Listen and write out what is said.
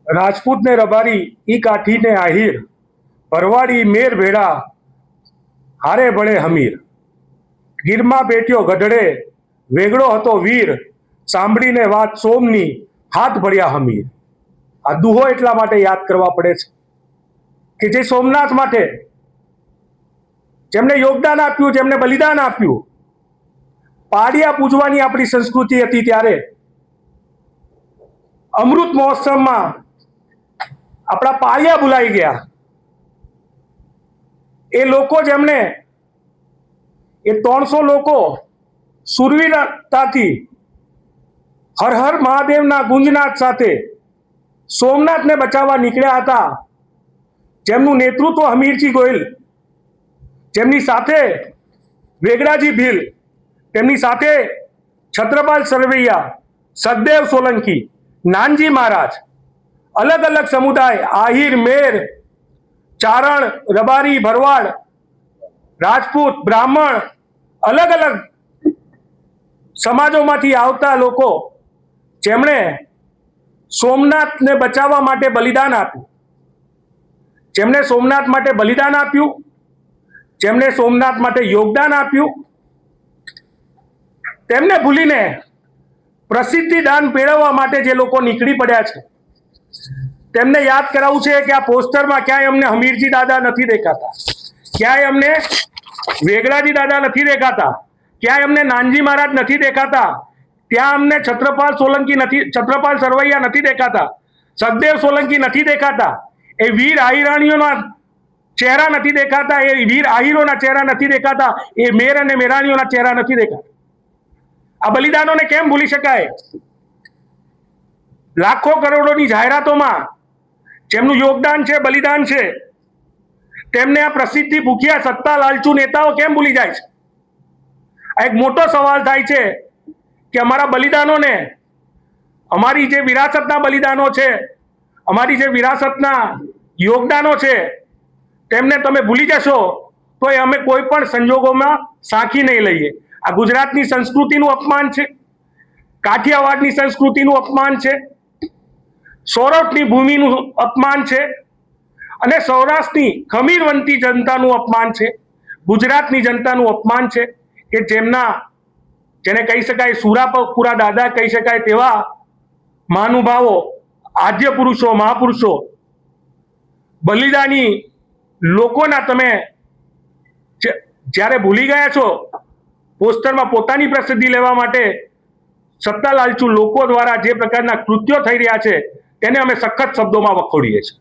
રાજપૂત ને રબારી ઈ કાઠી ને આહિર, ભરવાડી મેર ભેડા હારે ભળે હમીર. ગીરમાં બેઠ્યો ગઢડે વેગળો હતો વીર, સાંભળીને વાત સોમની હાથ ભળ્યા હમીર. આ દુહો એટલા માટે યાદ કરવા પડે છે કે જે સોમનાથ માટે જેમને યોગદાન આપ્યું, જેમને બલિદાન આપ્યું. પાડિયા પૂજવાની આપણી સંસ્કૃતિ હતી ત્યારે અમૃત મહોત્સવમાં આપણા પાળિયા ભૂલાઈ ગયા. એ લોકો જેમને એ 300 લોકો સુરવીરતાથી હર હર મહાદેવના ગુંજનાદ સાથે સોમનાથને બચાવવા નીકળ્યા હતા, જેમનું નેતૃત્વ હમીરજી ગોહિલ, જેમની સાથે વેગડાજી ભીલ, તેમની સાથે છત્રપાલ સરવૈયા, સદદેવ સોલંકી, નાનજી મહારાજ, અલગ અલગ સમુદાય આહિર, મેર, ચારણ, રબારી, ભરવાડ, રાજપૂત, બ્રાહ્મણ, અલગ અલગ સમાજોમાંથી આવતા લોકો જેમણે સોમનાથને બચાવવા માટે બલિદાન આપ્યું, જેમણે સોમનાથ માટે બલિદાન આપ્યું, જેમણે સોમનાથ માટે યોગદાન આપ્યું, તેમને ભૂલીને પ્રસિદ્ધિ દાન મેળવવા માટે જે લોકો નીકળી પડ્યા છે, તેમને યાદ કરાવવું છે કે આ પોસ્ટરમાં ક્યાંય અમને હમીરજી દાદા નથી દેખાતા, ક્યાંય અમને વેગડાજી દાદા નથી દેખાતા, ક્યાંય અમને નાનજી મહારાજ નથી દેખાતા, ત્યાં અમને છત્રપાલ સોલંકી નથી, છત્રપાલ સરવૈયા નથી દેખાતા, સદદેવ સોલંકી નથી દેખાતા, એ વીર આહિરાણીઓના ચહેરા નથી દેખાતા, એ વીર આહિરોના ચહેરા નથી દેખાતા, એ મેર અને મેરાણીઓના ચહેરા નથી દેખાતા. આ બલિદાનોને કેમ ભૂલી શકાય? લાખો કરોડોની જાહેરાતોમાં જેમનું યોગદાન છે, બલિદાન છે, તેમને આ પ્રસિદ્ધિ ભૂખ્યા સત્તા લાલચુ નેતાઓ કેમ ભૂલી જાય છે? આ એક મોટો સવાલ થાય છે કે અમારા બલિદાનોને, અમારી જે વિરાસતના બલિદાનો છે, અમારી જે વિરાસતના યોગદાનો છે, તેમને તમે ભૂલી જશો તો એ અમે કોઈ પણ સંજોગોમાં સાંખી નહીં લઈએ. આ ગુજરાતની સંસ્કૃતિનું અપમાન છે, કાઠિયાવાડની સંસ્કૃતિનું અપમાન છે, સૌરાષ્ટ્રની ભૂમિનું અપમાન છે, અને સૌરાષ્ટ્રની ખમીરવંતી જનતાનું અપમાન છે, ગુજરાતની જનતાનું અપમાન છે કે જેને કહી શકાય સુરાપુરા દાદા કહી શકાય તેવા મહાનુભાવો, આદ્ય પુરુષો, મહાપુરુષો, બલિદાની લોકોના તમે જ્યારે ભૂલી ગયા છો પોસ્ટરમાં પોતાની પ્રસિદ્ધિ લેવા માટે સત્તા લાલચુ લોકો દ્વારા જે પ્રકારના કૃત્યો થઈ રહ્યા છે તેને અમે સખત શબ્દોમાં વખોડીએ છીએ.